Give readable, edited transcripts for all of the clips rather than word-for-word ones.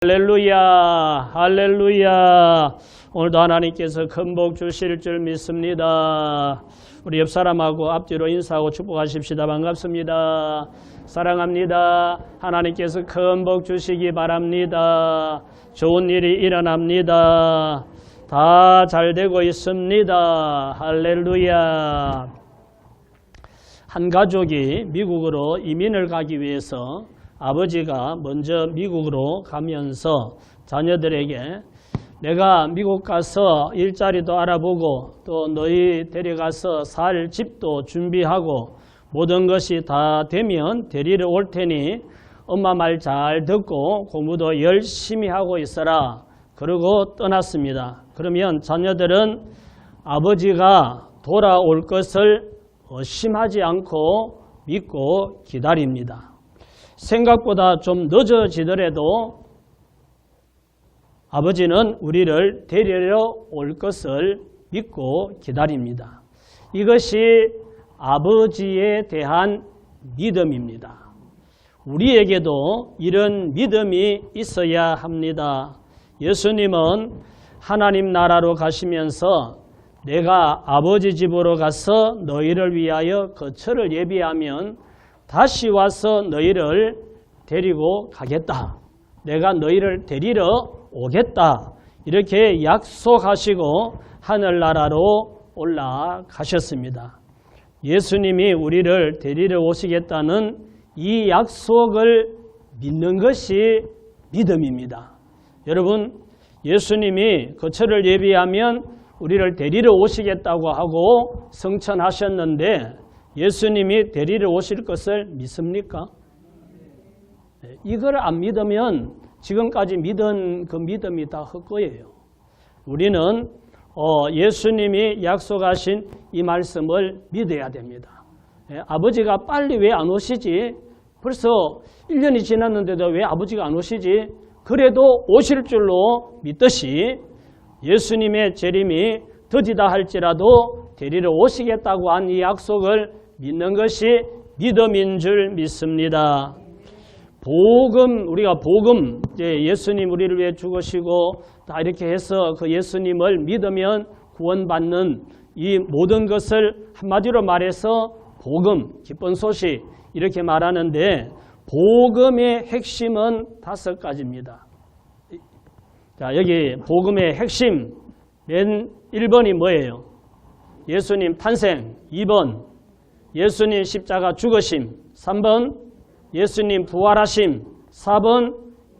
할렐루야, 할렐루야. 오늘도 하나님께서 큰 복 주실 줄 믿습니다. 우리 옆 사람하고 앞뒤로 인사하고 축복하십시다. 반갑습니다. 사랑합니다. 하나님께서 큰 복 주시기 바랍니다. 좋은 일이 일어납니다. 다 잘 되고 있습니다. 할렐루야. 한 가족이 미국으로 이민을 가기 위해서 아버지가 먼저 미국으로 가면서 자녀들에게 내가 미국 가서 일자리도 알아보고 또 너희 데려가서 살 집도 준비하고 모든 것이 다 되면 데리러 올 테니 엄마 말 잘 듣고 공부도 열심히 하고 있어라. 그러고 떠났습니다. 그러면 자녀들은 아버지가 돌아올 것을 의심하지 않고 믿고 기다립니다. 생각보다 좀 늦어지더라도 아버지는 우리를 데리러 올 것을 믿고 기다립니다. 이것이 아버지에 대한 믿음입니다. 우리에게도 이런 믿음이 있어야 합니다. 예수님은 하나님 나라로 가시면서 내가 아버지 집으로 가서 너희를 위하여 거처를 예비하면 다시 와서 너희를 데리고 가겠다. 내가 너희를 데리러 오겠다. 이렇게 약속하시고 하늘나라로 올라가셨습니다. 예수님이 우리를 데리러 오시겠다는 이 약속을 믿는 것이 믿음입니다. 여러분, 예수님이 거처를 예비하면 우리를 데리러 오시겠다고 하고 성천하셨는데 예수님이 데리러 오실 것을 믿습니까? 이걸 안 믿으면 지금까지 믿은 그 믿음이 다 헛거예요. 우리는 예수님이 약속하신 이 말씀을 믿어야 됩니다. 아버지가 빨리 왜 안 오시지? 벌써 1년이 지났는데도 왜 아버지가 안 오시지? 그래도 오실 줄로 믿듯이 예수님의 재림이 더디다 할지라도 데리러 오시겠다고 한 이 약속을 믿는 것이 믿음인 줄 믿습니다. 복음, 우리가 복음, 이제 예수님 우리를 위해 죽으시고 다 이렇게 해서 그 예수님을 믿으면 구원받는 이 모든 것을 한마디로 말해서 복음, 기쁜 소식 이렇게 말하는데 복음의 핵심은 5가지입니다. 자, 여기 복음의 핵심 맨 1번이 뭐예요? 예수님 탄생. 2번 예수님 십자가 죽으심. 3번 예수님 부활하심. 4번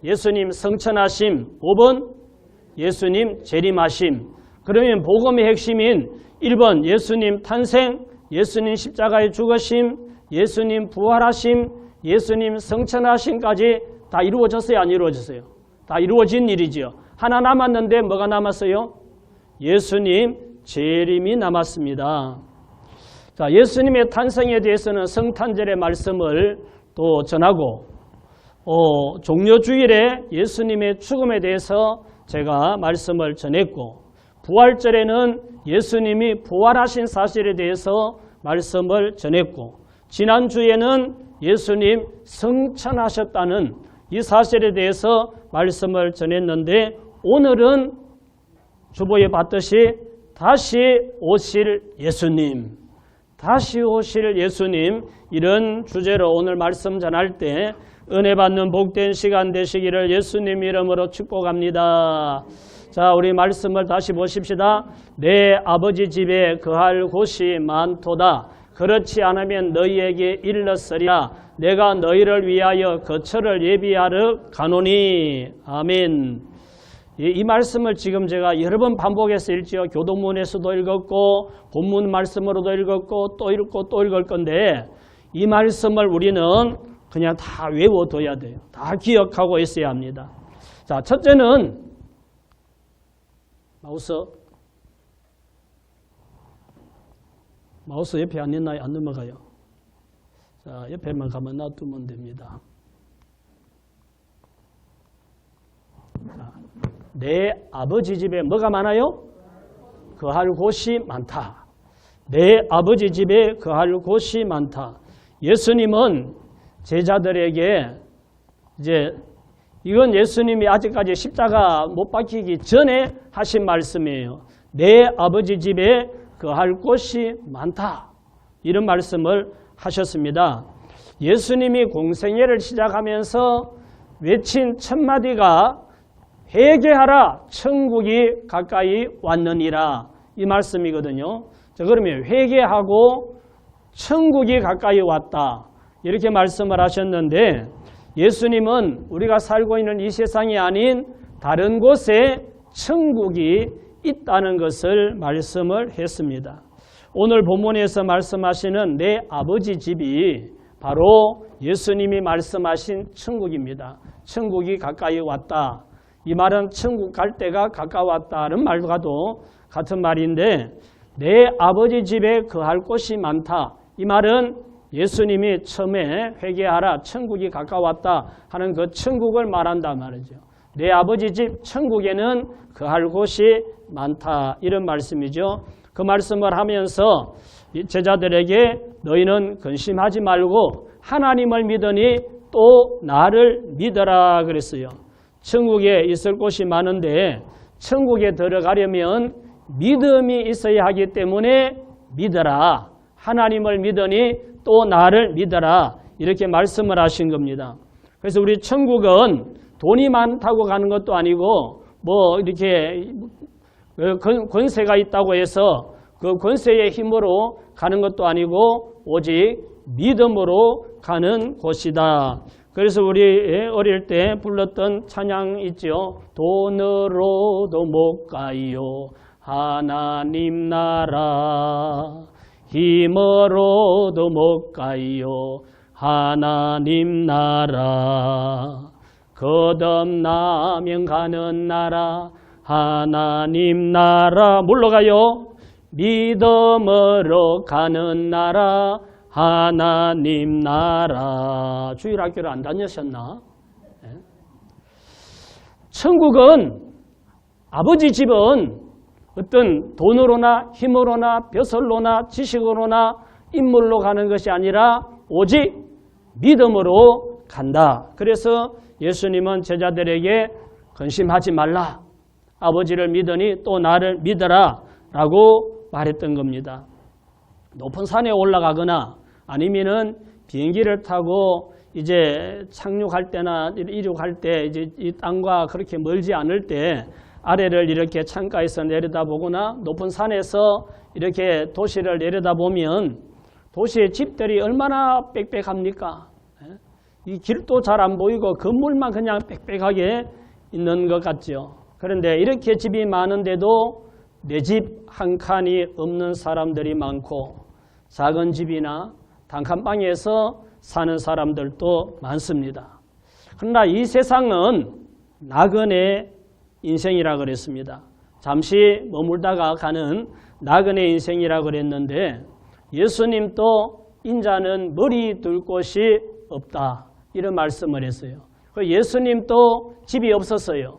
예수님 성천하심. 5번 예수님 재림하심. 그러면 복음의 핵심인 1번 예수님 탄생, 예수님 십자가에 죽으심, 예수님 부활하심, 예수님 성천하심까지 다 이루어졌어요? 안 이루어졌어요? 다 이루어진 일이지요. 하나 남았는데 뭐가 남았어요? 예수님 재림이 남았습니다. 자, 예수님의 탄생에 대해서는 성탄절의 말씀을 또 전하고 종려주일에 예수님의 죽음에 대해서 제가 말씀을 전했고 부활절에는 예수님이 부활하신 사실에 대해서 말씀을 전했고 지난주에는 예수님 성천하셨다는 이 사실에 대해서 말씀을 전했는데 오늘은 주보에 봤듯이 다시 오실 예수님, 다시 오실 예수님 이런 주제로 오늘 말씀 전할 때 은혜 받는 복된 시간 되시기를 예수님 이름으로 축복합니다. 자, 우리 말씀을 다시 보십시다. 내 아버지 집에 거할 곳이 많도다. 그렇지 않으면 너희에게 일렀으리라. 내가 너희를 위하여 거처를 예비하러 가노니. 아멘. 이 말씀을 지금 제가 여러 번 반복해서 읽지요. 교도문에서도 읽었고 본문 말씀으로도 읽었고 또 읽고 또 읽을 건데 이 말씀을 우리는 그냥 다 외워둬야 돼요. 다 기억하고 있어야 합니다. 자, 첫째는 마우스 옆에 안 있나요? 안 넘어가요. 자, 옆에만 가면 놔두면 됩니다. 자, 내 아버지 집에 뭐가 많아요? 거할 곳이 많다. 내 아버지 집에 거할 곳이 많다. 예수님은 제자들에게 이제 이건 예수님이 아직까지 십자가 못 박히기 전에 하신 말씀이에요. 내 아버지 집에 거할 곳이 많다. 이런 말씀을 하셨습니다. 예수님이 공생애를 시작하면서 외친 첫 마디가 회개하라 천국이 가까이 왔느니라 이 말씀이거든요. 자, 그러면 회개하고 천국이 가까이 왔다 이렇게 말씀을 하셨는데 예수님은 우리가 살고 있는 이 세상이 아닌 다른 곳에 천국이 있다는 것을 말씀을 했습니다. 오늘 본문에서 말씀하시는 내 아버지 집이 바로 예수님이 말씀하신 천국입니다. 천국이 가까이 왔다. 이 말은 천국 갈 때가 가까웠다는 말과도 같은 말인데 내 아버지 집에 거할 곳이 많다. 이 말은 예수님이 처음에 회개하라 천국이 가까웠다 하는 그 천국을 말한단 말이죠. 내 아버지 집 천국에는 거할 곳이 많다 이런 말씀이죠. 그 말씀을 하면서 제자들에게 너희는 근심하지 말고 하나님을 믿으니 또 나를 믿어라 그랬어요. 천국에 있을 곳이 많은데 천국에 들어가려면 믿음이 있어야 하기 때문에 믿어라. 하나님을 믿으니 또 나를 믿어라. 이렇게 말씀을 하신 겁니다. 그래서 우리 천국은 돈이 많다고 가는 것도 아니고 뭐 이렇게 권세가 있다고 해서 그 권세의 힘으로 가는 것도 아니고 오직 믿음으로 가는 곳이다. 그래서 우리 어릴 때 불렀던 찬양 있죠. 돈으로도 못 가요. 하나님 나라. 힘으로도 못 가요. 하나님 나라. 거듭나면 가는 나라. 하나님 나라. 뭘로 가요? 믿음으로 가는 나라. 하나님 나라. 주일학교를 안 다녔었나? 네. 천국은 아버지 집은 어떤 돈으로나 힘으로나 벼슬로나 지식으로나 인물로 가는 것이 아니라 오직 믿음으로 간다. 그래서 예수님은 제자들에게 근심하지 말라. 아버지를 믿으니 또 나를 믿어라 라고 말했던 겁니다. 높은 산에 올라가거나 아니면은 비행기를 타고 이제 착륙할 때나 이륙할 때 이제 이 땅과 그렇게 멀지 않을 때 아래를 이렇게 창가에서 내려다보거나 높은 산에서 이렇게 도시를 내려다보면 도시의 집들이 얼마나 빽빽합니까? 이 길도 잘 안 보이고 건물만 그냥 빽빽하게 있는 것 같죠. 그런데 이렇게 집이 많은데도 내 집 한 칸이 없는 사람들이 많고 작은 집이나 단칸방에서 사는 사람들도 많습니다. 그러나 이 세상은 나그네 인생이라 그랬습니다. 잠시 머물다가 가는 나그네 인생이라 그랬는데 예수님도 인자는 머리 둘 곳이 없다 이런 말씀을 했어요. 예수님도 집이 없었어요.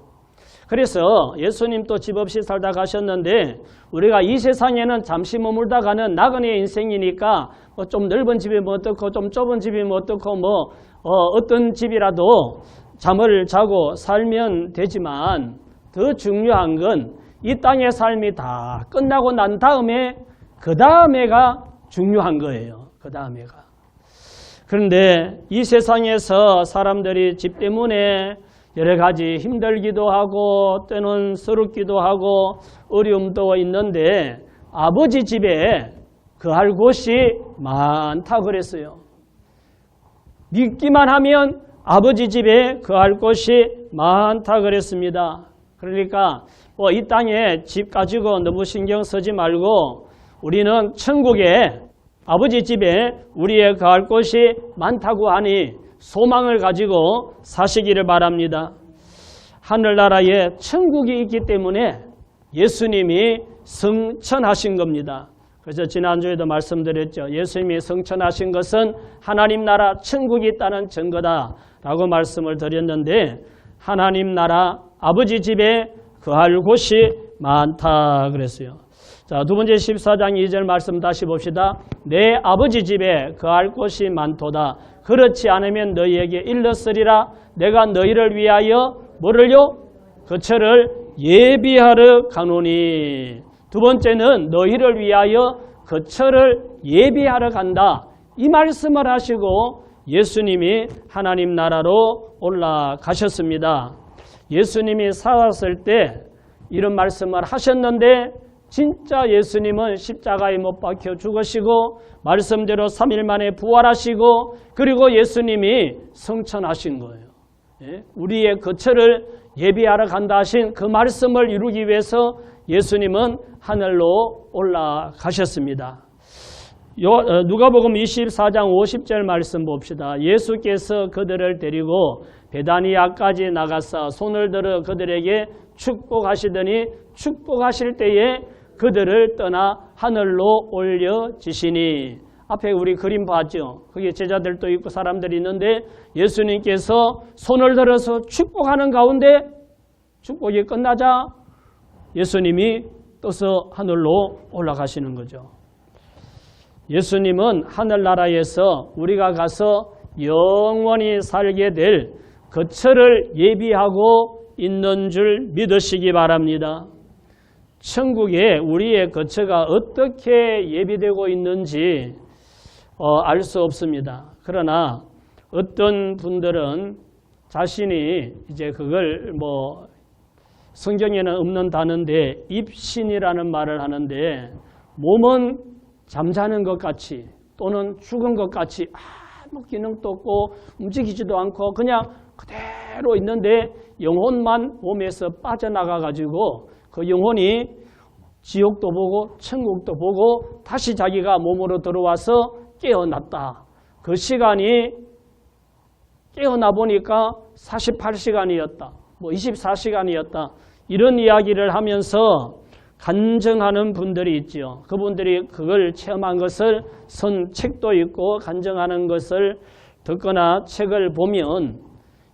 그래서 예수님도 집 없이 살다 가셨는데 우리가 이 세상에는 잠시 머물다 가는 나그네 인생이니까 뭐 좀 넓은 집이면 어떻고 좀 좁은 집이면 어떻고 뭐 어떤 집이라도 잠을 자고 살면 되지만 더 중요한 건 이 땅의 삶이 다 끝나고 난 다음에 그 다음에가 중요한 거예요. 그 다음에가. 그런데 이 세상에서 사람들이 집 때문에 여러 가지 힘들기도 하고 때는 서럽기도 하고 어려움도 있는데 아버지 집에 거할 곳이 많다 그랬어요. 믿기만 하면 아버지 집에 거할 곳이 많다 그랬습니다. 그러니까 이 땅에 집 가지고 너무 신경 쓰지 말고 우리는 천국에 아버지 집에 우리의 거할 곳이 많다고 하니 소망을 가지고 사시기를 바랍니다. 하늘나라에 천국이 있기 때문에 예수님이 성천하신 겁니다. 그래서 지난주에도 말씀드렸죠. 예수님이 성천하신 것은 하나님 나라 천국이 있다는 증거다 라고 말씀을 드렸는데 하나님 나라 아버지 집에 거할 곳이 많다 그랬어요. 자, 두 번째 14장 2절 말씀 다시 봅시다. 내 아버지 집에 거할 곳이 많도다. 그렇지 않으면 너희에게 일렀으리라. 내가 너희를 위하여 뭐를요? 거처를 예비하러 가노니. 두 번째는 너희를 위하여 거처를 예비하러 간다. 이 말씀을 하시고 예수님이 하나님 나라로 올라가셨습니다. 예수님이 살았을 때 이런 말씀을 하셨는데 진짜 예수님은 십자가에 못 박혀 죽으시고 말씀대로 3일 만에 부활하시고 그리고 예수님이 성천하신 거예요. 우리의 거처를 예비하러 간다 하신 그 말씀을 이루기 위해서 예수님은 하늘로 올라가셨습니다. 누가복음 24장 50절 말씀 봅시다. 예수께서 그들을 데리고 베다니아까지 나가사 손을 들어 그들에게 축복하시더니 축복하실 때에 그들을 떠나 하늘로 올려지시니. 앞에 우리 그림 봤죠? 거기에 제자들도 있고 사람들이 있는데 예수님께서 손을 들어서 축복하는 가운데 축복이 끝나자 예수님이 떠서 하늘로 올라가시는 거죠. 예수님은 하늘나라에서 우리가 가서 영원히 살게 될 거처를 예비하고 있는 줄 믿으시기 바랍니다. 천국에 우리의 거처가 어떻게 예비되고 있는지 알 수 없습니다. 그러나 어떤 분들은 자신이 이제 그걸 성경에는 없는 단어인데 입신이라는 말을 하는데 몸은 잠자는 것 같이 또는 죽은 것 같이 아무 기능도 없고 움직이지도 않고 그냥 그대로 있는데 영혼만 몸에서 빠져나가 가지고 그 영혼이 지옥도 보고 천국도 보고 다시 자기가 몸으로 들어와서 깨어났다. 그 시간이 깨어나 보니까 48시간이었다. 24시간이었다. 이런 이야기를 하면서 간증하는 분들이 있죠. 그분들이 그걸 체험한 것을 쓴 책도 있고 간증하는 것을 듣거나 책을 보면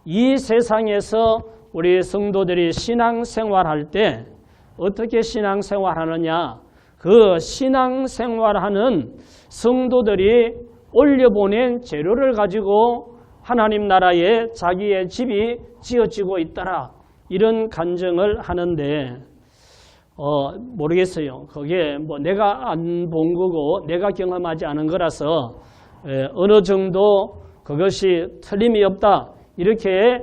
이 세상에서 우리 성도들이 신앙생활할 때 어떻게 신앙생활하느냐, 그 신앙생활하는 성도들이 올려보낸 재료를 가지고 하나님 나라에 자기의 집이 지어지고 있더라. 이런 간증을 하는데 모르겠어요. 그게 내가 안 본 거고 내가 경험하지 않은 거라서 어느 정도 그것이 틀림이 없다 이렇게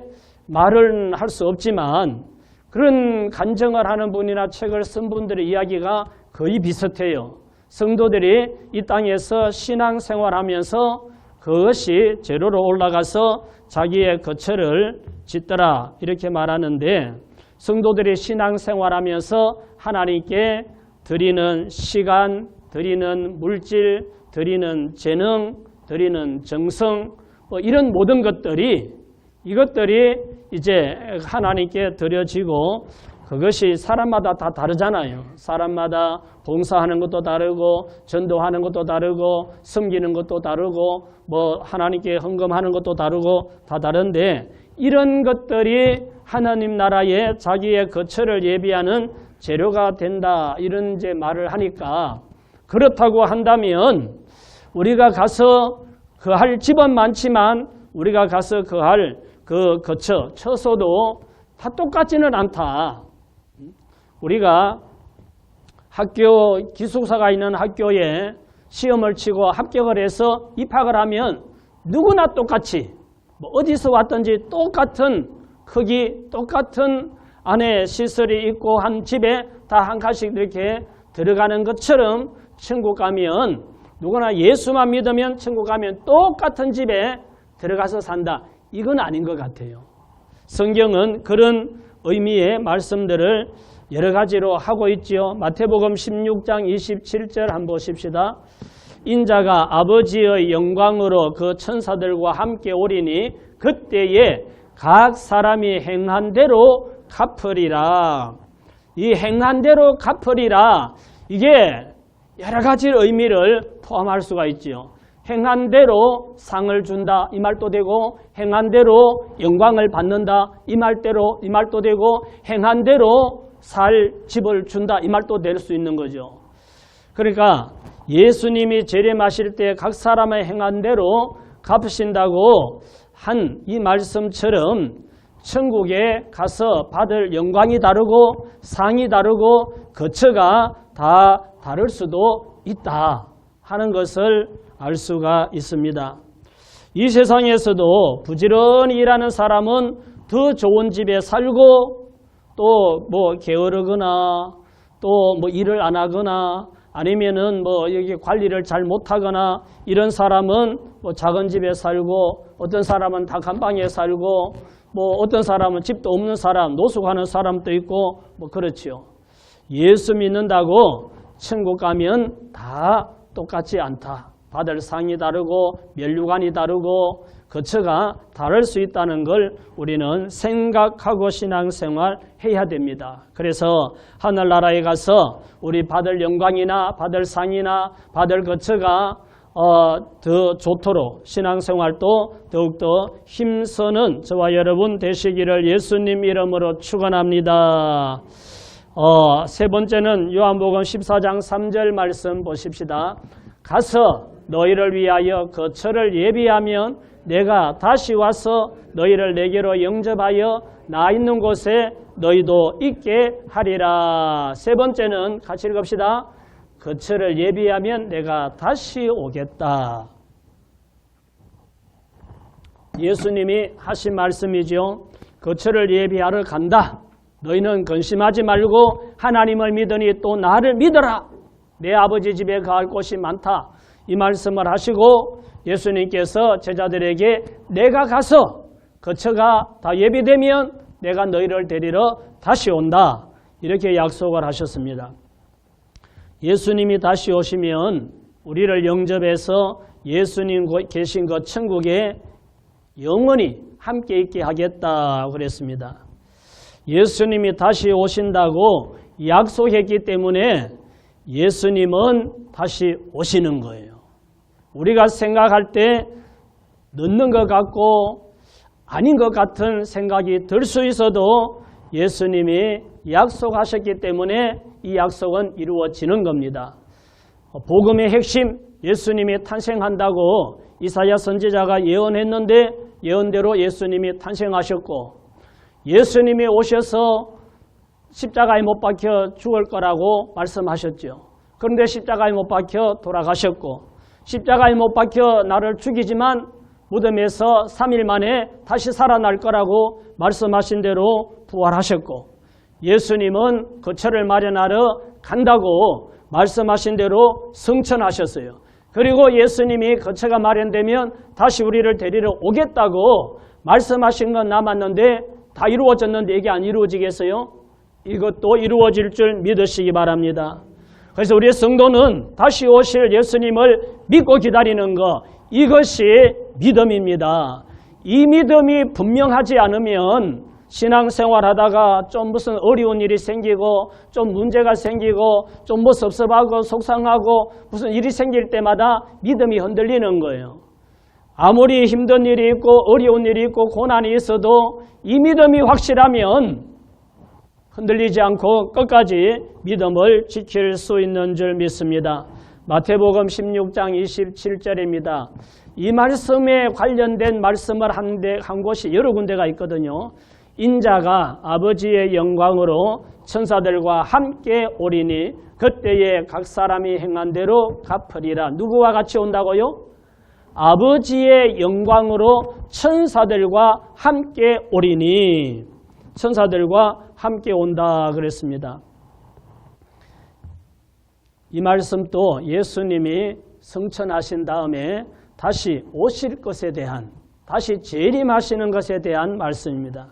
말은 할 수 없지만 그런 간증을 하는 분이나 책을 쓴 분들의 이야기가 거의 비슷해요. 성도들이 이 땅에서 신앙생활하면서 그것이 재료로 올라가서 자기의 거처를 짓더라 이렇게 말하는데 성도들이 신앙생활하면서 하나님께 드리는 시간, 드리는 물질, 드리는 재능, 드리는 정성 이런 모든 이것들이 이제 하나님께 드려지고 그것이 사람마다 다 다르잖아요. 사람마다 봉사하는 것도 다르고 전도하는 것도 다르고 섬기는 것도 다르고 하나님께 헌금하는 것도 다르고 다 다른데 이런 것들이 하나님 나라에 자기의 거처를 예비하는 재료가 된다 이런 이제 말을 하니까 그렇다고 한다면 우리가 가서 거할 집은 많지만 우리가 가서 거할 그 거처 처소도 다 똑같지는 않다. 우리가 학교 기숙사가 있는 학교에 시험을 치고 합격을 해서 입학을 하면 누구나 똑같이 어디서 왔든지 똑같은 크기, 똑같은 안에 시설이 있고 한 집에 다 한 칸씩 이렇게 들어가는 것처럼 천국 가면 누구나 예수만 믿으면 천국 가면 똑같은 집에 들어가서 산다. 이건 아닌 것 같아요. 성경은 그런 의미의 말씀들을 여러 가지로 하고 있지요. 마태복음 16장 27절 한번 보십시다. 인자가 아버지의 영광으로 그 천사들과 함께 오리니 그때에 각 사람이 행한 대로 갚으리라. 이 행한 대로 갚으리라. 이게 여러 가지 의미를 포함할 수가 있지요. 행한 대로 상을 준다 이 말도 되고 행한 대로 영광을 받는다 이 말도 되고 행한 대로 살 집을 준다 이 말도 될 수 있는 거죠. 그러니까 예수님이 재림하실 때 각 사람의 행한 대로 갚으신다고 한 이 말씀처럼 천국에 가서 받을 영광이 다르고 상이 다르고 거처가 다 다를 수도 있다 하는 것을 알 수가 있습니다. 이 세상에서도 부지런히 일하는 사람은 더 좋은 집에 살고 또 뭐 게으르거나 또 뭐 일을 안 하거나 아니면은 뭐 여기 관리를 잘 못하거나 이런 사람은 뭐 작은 집에 살고 어떤 사람은 단칸방에 살고 뭐 어떤 사람은 집도 없는 사람, 노숙하는 사람도 있고 뭐 그렇지요. 예수 믿는다고 천국 가면 다 똑같지 않다. 받을 상이 다르고 면류관이 다르고 거처가 다를 수 있다는 걸 우리는 생각하고 신앙생활 해야 됩니다. 그래서 하늘나라에 가서 우리 받을 영광이나 받을 상이나 받을 거처가 더 좋도록 신앙생활도 더욱더 힘쓰는 저와 여러분 되시기를 예수님 이름으로 축원합니다. 세 번째는 요한복음 14장 3절 말씀 보십시다. 가서 너희를 위하여 거처를 예비하면 내가 다시 와서 너희를 내게로 영접하여 나 있는 곳에 너희도 있게 하리라. 세 번째는 같이 읽읍시다. 거처를 예비하면 내가 다시 오겠다. 예수님이 하신 말씀이죠. 거처를 예비하러 간다. 너희는 근심하지 말고 하나님을 믿으니 또 나를 믿어라. 내 아버지 집에 갈 곳이 많다. 이 말씀을 하시고 예수님께서 제자들에게 내가 가서 거처가 다 예비되면 내가 너희를 데리러 다시 온다. 이렇게 약속을 하셨습니다. 예수님이 다시 오시면 우리를 영접해서 예수님 계신 그 천국에 영원히 함께 있게 하겠다 그랬습니다. 예수님이 다시 오신다고 약속했기 때문에 예수님은 다시 오시는 거예요. 우리가 생각할 때 늦는 것 같고 아닌 것 같은 생각이 들 수 있어도 예수님이 약속하셨기 때문에 이 약속은 이루어지는 겁니다. 복음의 핵심, 예수님이 탄생한다고 이사야 선지자가 예언했는데 예언대로 예수님이 탄생하셨고 예수님이 오셔서 십자가에 못 박혀 죽을 거라고 말씀하셨죠. 그런데 십자가에 못 박혀 돌아가셨고 십자가에 못 박혀 나를 죽이지만 무덤에서 3일 만에 다시 살아날 거라고 말씀하신 대로 부활하셨고 예수님은 거처를 마련하러 간다고 말씀하신 대로 승천하셨어요. 그리고 예수님이 거처가 마련되면 다시 우리를 데리러 오겠다고 말씀하신 건 남았는데 다 이루어졌는데 이게 안 이루어지겠어요? 이것도 이루어질 줄 믿으시기 바랍니다. 그래서 우리의 성도는 다시 오실 예수님을 믿고 기다리는 것, 이것이 믿음입니다. 이 믿음이 분명하지 않으면 신앙생활하다가 좀 무슨 어려운 일이 생기고 좀 문제가 생기고 좀 뭐 섭섭하고 속상하고 무슨 일이 생길 때마다 믿음이 흔들리는 거예요. 아무리 힘든 일이 있고 어려운 일이 있고 고난이 있어도 이 믿음이 확실하면 흔들리지 않고 끝까지 믿음을 지킬 수 있는 줄 믿습니다. 마태복음 16장 27절입니다. 이 말씀에 관련된 말씀을 한 곳이 여러 군데가 있거든요. 인자가 아버지의 영광으로 천사들과 함께 오리니 그때에 각 사람이 행한 대로 갚으리라. 누구와 같이 온다고요? 아버지의 영광으로 천사들과 함께 오리니 천사들과 함께 온다 그랬습니다. 이 말씀도 예수님이 승천하신 다음에 다시 오실 것에 대한 다시 재림하시는 것에 대한 말씀입니다.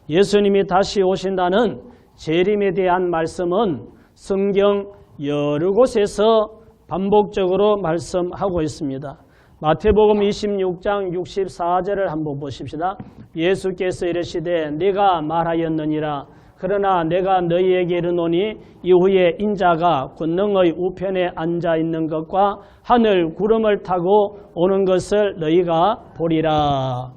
예수님이 다시 오신다는 재림에 대한 말씀은 성경 여러 곳에서 반복적으로 말씀하고 있습니다. 마태복음 26장 64절을 한번 보십시다. 예수께서 이르시되 네가 말하였느니라. 그러나 내가 너희에게 이르노니 이후에 인자가 권능의 우편에 앉아 있는 것과 하늘 구름을 타고 오는 것을 너희가 보리라.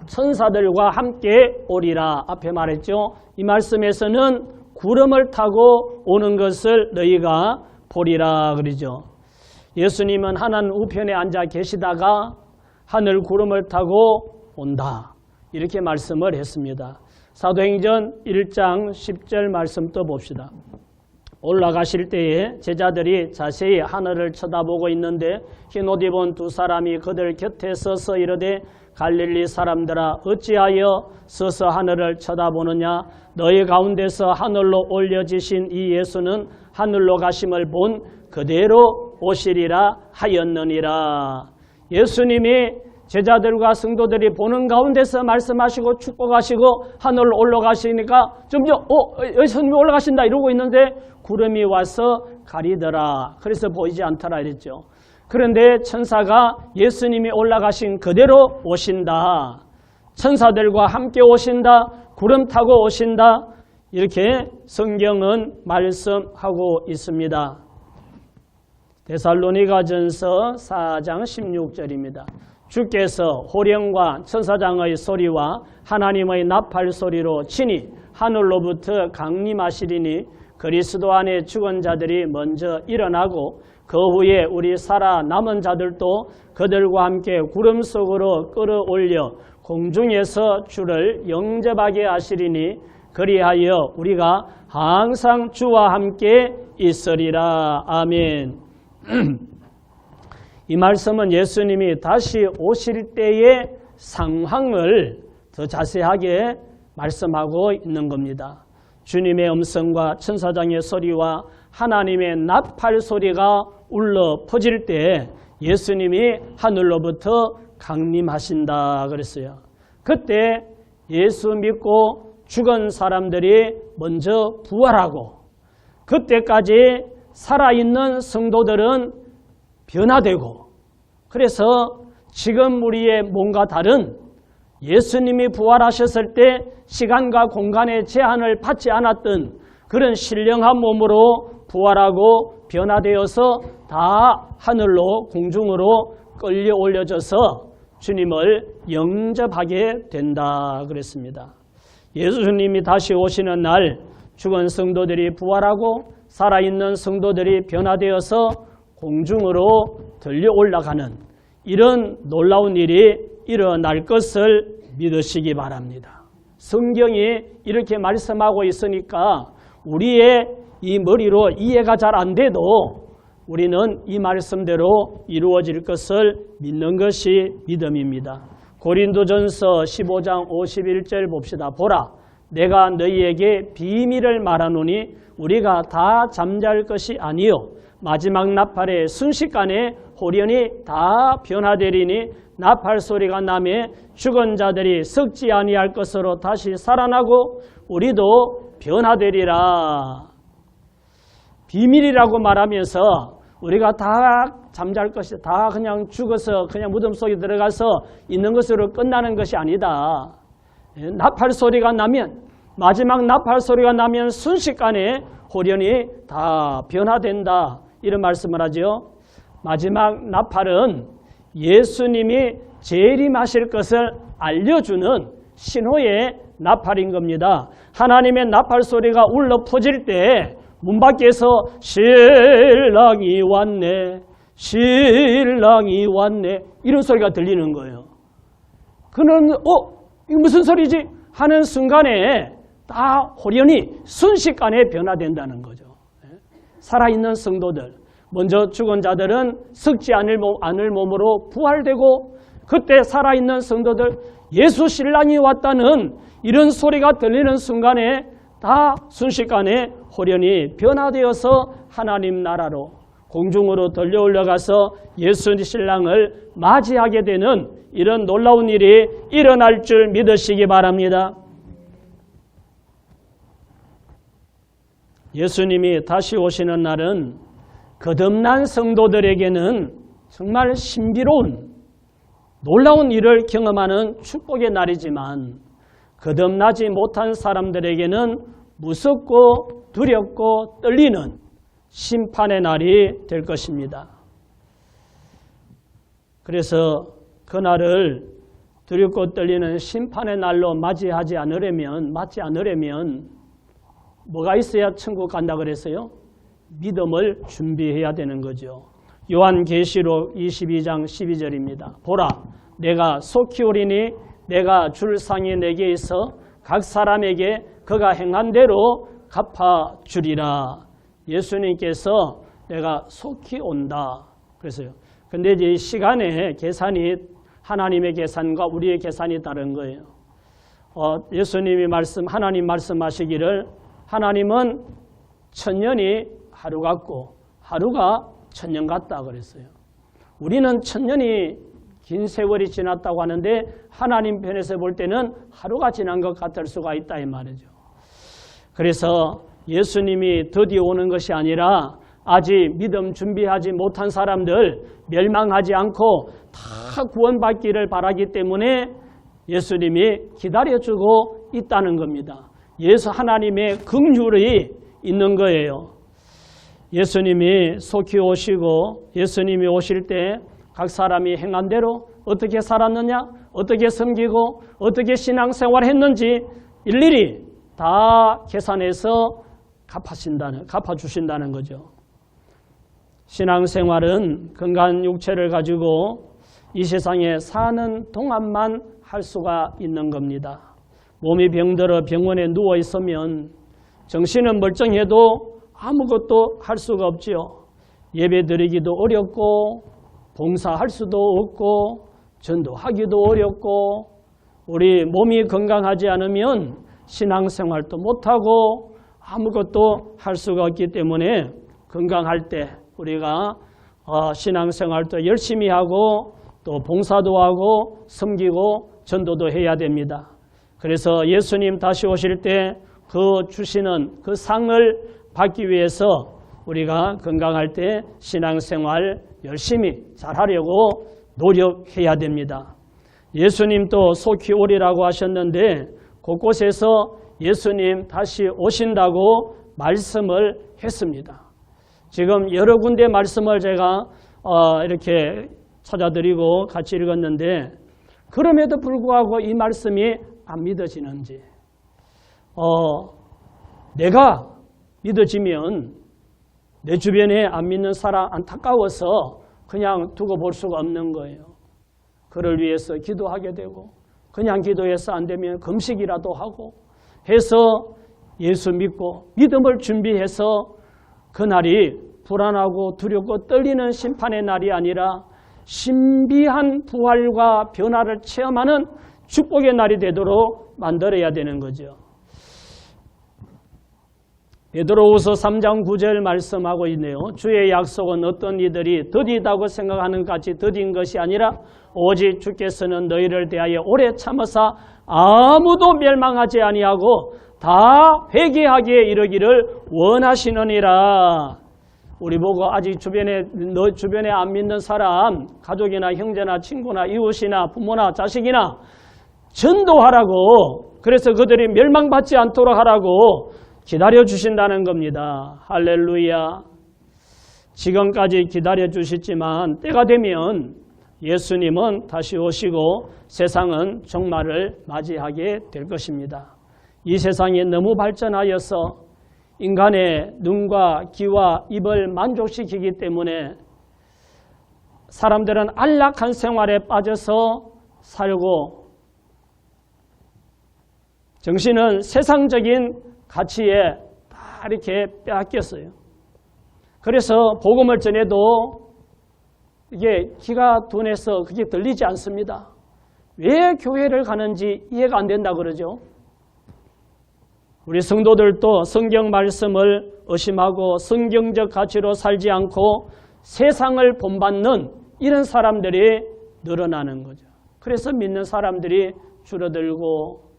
천사들과 함께 오리라 앞에 말했죠. 이 말씀에서는 구름을 타고 오는 것을 너희가 보리라 그러죠. 예수님은 하나님 우편에 앉아 계시다가 하늘 구름을 타고 온다. 이렇게 말씀을 했습니다. 사도행전 1장 10절 말씀 또 봅시다. 올라가실 때에 제자들이 자세히 하늘을 쳐다보고 있는데 흰옷 입은 두 사람이 그들 곁에 서서 이르되 갈릴리 사람들아 어찌하여 서서 하늘을 쳐다보느냐 너희 가운데서 하늘로 올려지신 이 예수는 하늘로 가심을 본 그대로 오시리라 하였느니라. 예수님이 제자들과 성도들이 보는 가운데서 말씀하시고 축복하시고 하늘로 올라가시니까 점점 예수님이 올라가신다 이러고 있는데 구름이 와서 가리더라. 그래서 보이지 않더라 이랬죠. 그런데 천사가 예수님이 올라가신 그대로 오신다. 천사들과 함께 오신다. 구름 타고 오신다. 이렇게 성경은 말씀하고 있습니다. 데살로니가전서 4장 16절입니다. 주께서 호령과 천사장의 소리와 하나님의 나팔 소리로 친히 하늘로부터 강림하시리니 그리스도 안에 죽은 자들이 먼저 일어나고 그 후에 우리 살아남은 자들도 그들과 함께 구름 속으로 끌어올려 공중에서 주를 영접하게 하시리니 그리하여 우리가 항상 주와 함께 있으리라. 아멘. 이 말씀은 예수님이 다시 오실 때의 상황을 더 자세하게 말씀하고 있는 겁니다. 주님의 음성과 천사장의 소리와 하나님의 나팔 소리가 울려 퍼질 때 예수님이 하늘로부터 강림하신다 그랬어요. 그때 예수 믿고 죽은 사람들이 먼저 부활하고 그때까지 살아있는 성도들은 변화되고 그래서 지금 우리의 몸과 다른 예수님이 부활하셨을 때 시간과 공간의 제한을 받지 않았던 그런 신령한 몸으로 부활하고 변화되어서 다 하늘로 공중으로 끌려 올려져서 주님을 영접하게 된다 그랬습니다. 예수님이 다시 오시는 날 죽은 성도들이 부활하고 살아있는 성도들이 변화되어서 공중으로 들려 올라가는 이런 놀라운 일이 일어날 것을 믿으시기 바랍니다. 성경이 이렇게 말씀하고 있으니까 우리의 이 머리로 이해가 잘 안 돼도 우리는 이 말씀대로 이루어질 것을 믿는 것이 믿음입니다. 고린도전서 15장 51절 봅시다. 보라, 내가 너희에게 비밀을 말하노니 우리가 다 잠잘 것이 아니요 마지막 나팔의 순식간에 호련히 다 변화되리니 나팔 소리가 나매 죽은 자들이 썩지 아니할 것으로 다시 살아나고 우리도 변화되리라. 비밀이라고 말하면서 우리가 다 잠잘 것이 다 그냥 죽어서 그냥 무덤 속에 들어가서 있는 것으로 끝나는 것이 아니다. 나팔 소리가 나면 마지막 나팔 소리가 나면 순식간에 호련히 다 변화된다. 이런 말씀을 하죠. 마지막 나팔은 예수님이 재림하실 것을 알려주는 신호의 나팔인 겁니다. 하나님의 나팔 소리가 울려 퍼질 때 문 밖에서 신랑이 왔네, 신랑이 왔네 이런 소리가 들리는 거예요. 그는 이거 무슨 소리지? 하는 순간에 다 호련히 순식간에 변화된다는 거죠. 살아있는 성도들, 먼저 죽은 자들은 썩지 않을 몸으로 부활되고 그때 살아있는 성도들 예수 신랑이 왔다는 이런 소리가 들리는 순간에 다 순식간에 호련히 변화되어서 하나님 나라로 공중으로 들려 올라가서 예수 신랑을 맞이하게 되는 이런 놀라운 일이 일어날 줄 믿으시기 바랍니다. 예수님이 다시 오시는 날은 거듭난 성도들에게는 정말 신비로운 놀라운 일을 경험하는 축복의 날이지만 거듭나지 못한 사람들에게는 무섭고 두렵고 떨리는 심판의 날이 될 것입니다. 그래서 그날을 두렵고 떨리는 심판의 날로 맞지 않으려면 뭐가 있어야 천국 간다 그랬어요? 믿음을 준비해야 되는 거죠. 요한계시록 22장 12절입니다. 보라, 내가 속히 오리니 내가 줄 상이 내게 있어 각 사람에게 그가 행한 대로 갚아주리라. 예수님께서 내가 속히 온다 그랬어요. 근데 이제 시간의 계산이 하나님의 계산과 우리의 계산이 다른 거예요. 예수님이 하나님 말씀하시기를 하나님은 천년이 하루 같고 하루가 천년 같다 그랬어요. 우리는 천년이 긴 세월이 지났다고 하는데 하나님 편에서 볼 때는 하루가 지난 것 같을 수가 있다 이 말이죠. 그래서 예수님이 드디어 오는 것이 아니라 아직 믿음 준비하지 못한 사람들 멸망하지 않고 다 구원받기를 바라기 때문에 예수님이 기다려주고 있다는 겁니다. 하나님의 긍휼이 있는 거예요. 예수님이 속히 오시고 예수님이 오실 때 각 사람이 행한 대로 어떻게 살았느냐, 어떻게 섬기고 어떻게 신앙생활했는지 일일이 다 계산해서 갚아주신다는 거죠. 신앙생활은 건강한 육체를 가지고 이 세상에 사는 동안만 할 수가 있는 겁니다. 몸이 병들어 병원에 누워 있으면 정신은 멀쩡해도 아무것도 할 수가 없지요. 예배 드리기도 어렵고 봉사할 수도 없고 전도하기도 어렵고 우리 몸이 건강하지 않으면 신앙생활도 못하고 아무것도 할 수가 없기 때문에 건강할 때 우리가 신앙생활도 열심히 하고 또 봉사도 하고 섬기고 전도도 해야 됩니다. 그래서 예수님 다시 오실 때 그 주시는 그 상을 받기 위해서 우리가 건강할 때 신앙생활 열심히 잘하려고 노력해야 됩니다. 예수님도 속히 오리라고 하셨는데 곳곳에서 예수님 다시 오신다고 말씀을 했습니다. 지금 여러 군데 말씀을 제가 이렇게 찾아드리고 같이 읽었는데 그럼에도 불구하고 이 말씀이 안 믿어지는지 내가 믿어지면 내 주변에 안 믿는 사람 안타까워서 그냥 두고 볼 수가 없는 거예요. 그를 위해서 기도하게 되고 그냥 기도해서 안 되면 금식이라도 하고 해서 예수 믿고 믿음을 준비해서 그날이 불안하고 두렵고 떨리는 심판의 날이 아니라 신비한 부활과 변화를 체험하는 축복의 날이 되도록 만들어야 되는 거죠. 베드로후서 3장 9절 말씀하고 있네요. 주의 약속은 어떤 이들이 더디다고 생각하는 같이 더딘 것이 아니라 오직 주께서는 너희를 대하여 오래 참으사 아무도 멸망하지 아니하고 다 회개하기에 이르기를 원하시느니라. 우리 보고 아직 너 주변에 안 믿는 사람, 가족이나 형제나 친구나 이웃이나 부모나 자식이나 전도하라고, 그래서 그들이 멸망받지 않도록 하라고 기다려주신다는 겁니다. 할렐루야. 지금까지 기다려주셨지만 때가 되면 예수님은 다시 오시고 세상은 종말을 맞이하게 될 것입니다. 이 세상이 너무 발전하여서 인간의 눈과 귀와 입을 만족시키기 때문에 사람들은 안락한 생활에 빠져서 살고 정신은 세상적인 가치에 다 이렇게 빼앗겼어요. 그래서 복음을 전해도 이게 귀가 둔해서 그게 들리지 않습니다. 왜 교회를 가는지 이해가 안 된다 그러죠. 우리 성도들도 성경 말씀을 의심하고 성경적 가치로 살지 않고 세상을 본받는 이런 사람들이 늘어나는 거죠. 그래서 믿는 사람들이 줄어들고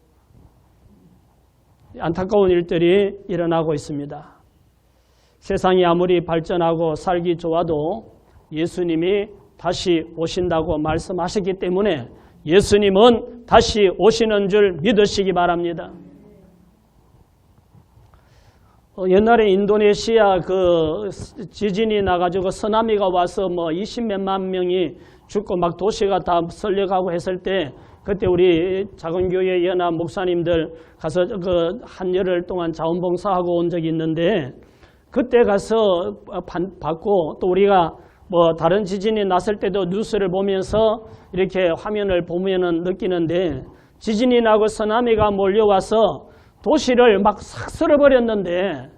안타까운 일들이 일어나고 있습니다. 세상이 아무리 발전하고 살기 좋아도 예수님이 다시 오신다고 말씀하셨기 때문에 예수님은 다시 오시는 줄 믿으시기 바랍니다. 옛날에 인도네시아 그 지진이 나가지고 쓰나미가 와서 뭐 20몇만 명이 죽고 막 도시가 다 설려가고 했을 때 그때 우리 작은 교회 연합 목사님들 가서 그 한 열흘 동안 자원봉사하고 온 적이 있는데 그때 가서 받고 또 우리가 뭐 다른 지진이 났을 때도 뉴스를 보면서 이렇게 화면을 보면은 느끼는데 지진이 나고 쓰나미가 몰려와서 도시를 막 싹 쓸어버렸는데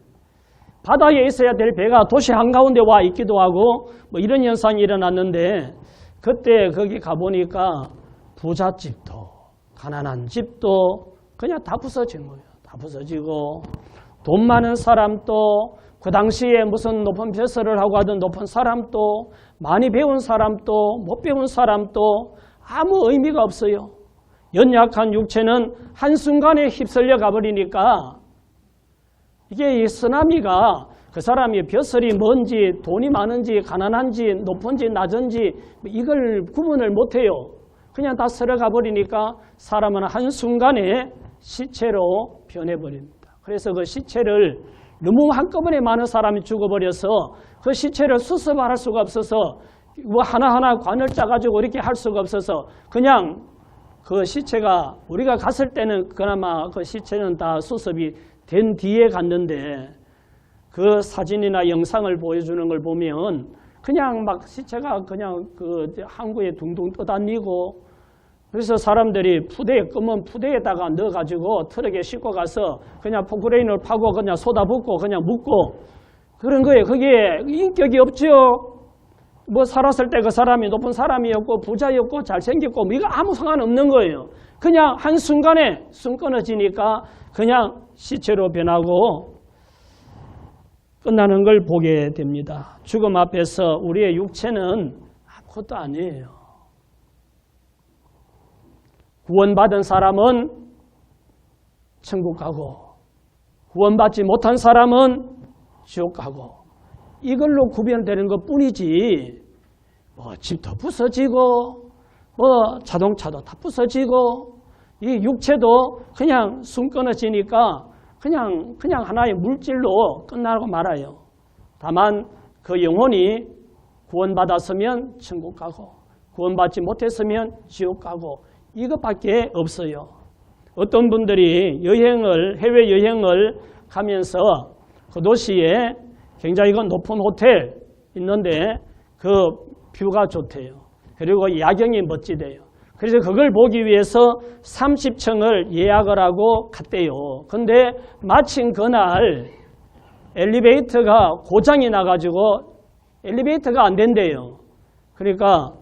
바다에 있어야 될 배가 도시 한가운데 와 있기도 하고 뭐 이런 현상이 일어났는데 그때 거기 가보니까 부잣집도 가난한 집도 그냥 다 부서진 거예요. 다 부서지고 돈 많은 사람도 그 당시에 무슨 높은 벼슬을 하고 하던 높은 사람도 많이 배운 사람도 못 배운 사람도 아무 의미가 없어요. 연약한 육체는 한순간에 휩쓸려 가버리니까 이게 이 쓰나미가 그 사람이 벼슬이 뭔지 돈이 많은지 가난한지 높은지 낮은지 이걸 구분을 못해요. 그냥 다 쓸어가 버리니까 사람은 한순간에 시체로 변해버립니다. 그래서 그 시체를 너무 한꺼번에 많은 사람이 죽어버려서 그 시체를 수습할 수가 없어서 뭐 하나하나 관을 짜가지고 이렇게 할 수가 없어서 그냥 그 시체가 우리가 갔을 때는 그나마 그 시체는 다 수습이 된 뒤에 갔는데 그 사진이나 영상을 보여주는 걸 보면 그냥 막 시체가 그냥 그 항구에 둥둥 떠다니고 그래서 사람들이 검은 푸대에다가 넣어가지고 트럭에 싣고 가서 그냥 포크레인을 파고 그냥 쏟아붓고 그냥 묻고 그런 거예요. 그게 인격이 없죠. 뭐 살았을 때 그 사람이 높은 사람이었고 부자였고 잘생겼고 뭐 이거 아무 상관없는 거예요. 그냥 한순간에 숨 끊어지니까 그냥 시체로 변하고 끝나는 걸 보게 됩니다. 죽음 앞에서 우리의 육체는 아무것도 아니에요. 구원받은 사람은 천국 가고 구원받지 못한 사람은 지옥 가고 이걸로 구별되는 것뿐이지 뭐 집도 부서지고 뭐 자동차도 다 부서지고 이 육체도 그냥 숨 끊어지니까 그냥 하나의 물질로 끝나고 말아요. 다만 그 영혼이 구원받았으면 천국 가고 구원받지 못했으면 지옥 가고 이것밖에 없어요. 어떤 분들이 해외여행을 가면서 그 도시에 굉장히 높은 호텔 있는데 그 뷰가 좋대요. 그리고 야경이 멋지대요. 그래서 그걸 보기 위해서 30층을 예약을 하고 갔대요. 근데 마침 그날 엘리베이터가 고장이 나가지고 엘리베이터가 안 된대요. 그러니까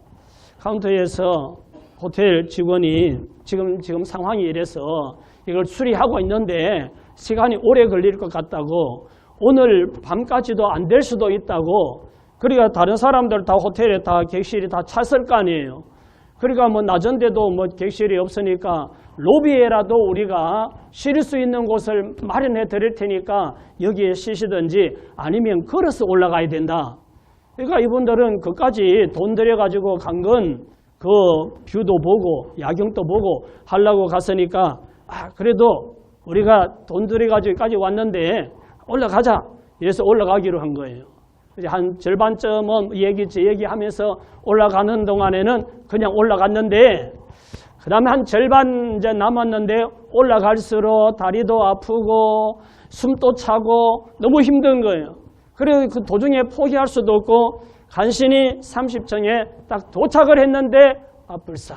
카운터에서 호텔 직원이 지금 상황이 이래서 이걸 수리하고 있는데 시간이 오래 걸릴 것 같다고 오늘 밤까지도 안 될 수도 있다고 그러니까 다른 사람들 다 호텔에 다 객실이 다 찼을 거 아니에요. 그러니까 뭐 낮은데도 뭐 객실이 없으니까 로비에라도 우리가 쉴 수 있는 곳을 마련해 드릴 테니까 여기에 쉬시든지 아니면 걸어서 올라가야 된다. 그러니까 이분들은 그까지 돈 들여가지고 간 건 그 뷰도 보고 야경도 보고 하려고 갔으니까 그래도 우리가 돈 들여가지고까지 왔는데 올라가자. 이래서 올라가기로 한 거예요. 한 절반쯤은 얘기하면서 올라가는 동안에는 그냥 올라갔는데 그 다음에 한 절반 이제 남았는데 올라갈수록 다리도 아프고 숨도 차고 너무 힘든 거예요. 그래서 그 도중에 포기할 수도 없고 간신히 30층에 딱 도착을 했는데 불사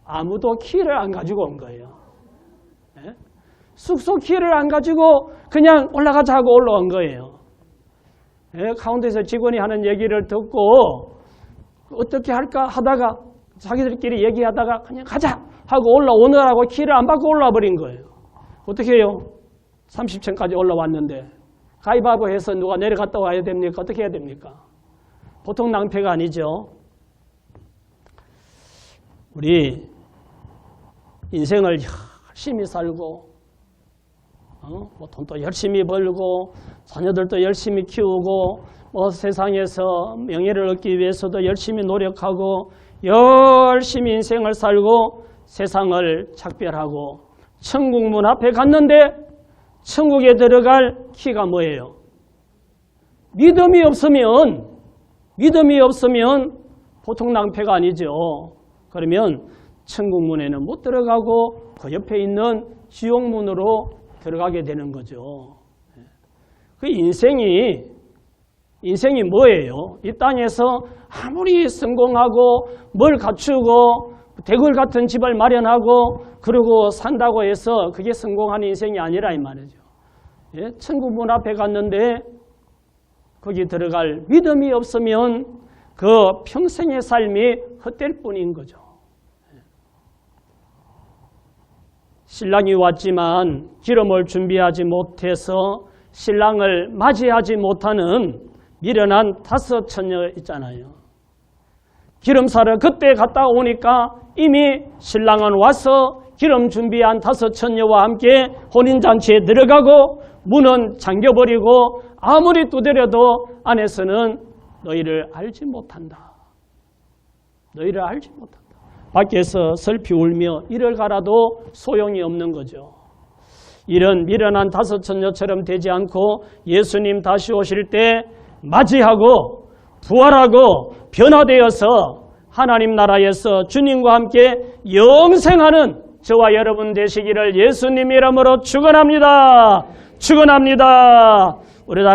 아무도 키를 안 가지고 온 거예요. 네? 숙소 키를 안 가지고 그냥 올라가자 하고 올라온 거예요. 네? 가운데서 직원이 하는 얘기를 듣고 어떻게 할까 하다가 자기들끼리 얘기하다가 그냥 가자 하고 올라오느라고 키를 안 받고 올라와 버린 거예요. 어떻게 해요? 30층까지 올라왔는데 가위바위보 해서 누가 내려갔다 와야 됩니까? 어떻게 해야 됩니까? 보통 낭패가 아니죠. 우리 인생을 열심히 살고 뭐 돈도 열심히 벌고 자녀들도 열심히 키우고 뭐 세상에서 명예를 얻기 위해서도 열심히 노력하고 열심히 인생을 살고 세상을 작별하고 천국 문 앞에 갔는데 천국에 들어갈 키가 뭐예요? 믿음이 없으면 보통 낭패가 아니죠. 그러면 천국문에는 못 들어가고 그 옆에 있는 지옥문으로 들어가게 되는 거죠. 그 인생이 뭐예요? 이 땅에서 아무리 성공하고 뭘 갖추고 대궐 같은 집을 마련하고 그러고 산다고 해서 그게 성공한 인생이 아니라 이 말이죠. 예? 천국문 앞에 갔는데 거기 들어갈 믿음이 없으면 그 평생의 삶이 헛될 뿐인 거죠. 신랑이 왔지만 기름을 준비하지 못해서 신랑을 맞이하지 못하는 미련한 5 처녀 있잖아요. 기름 사러 그때 갔다 오니까 이미 신랑은 와서 기름 준비한 5 처녀와 함께 혼인잔치에 들어가고 문은 잠겨버리고 아무리 두드려도 안에서는 너희를 알지 못한다. 너희를 알지 못한다. 밖에서 슬피 울며 이를 갈아도 소용이 없는 거죠. 이런 미련한 5 처녀처럼 되지 않고 예수님 다시 오실 때 맞이하고 부활하고 변화되어서 하나님 나라에서 주님과 함께 영생하는 저와 여러분 되시기를 예수님 이름으로 축원합니다. 축원합니다. 우리 다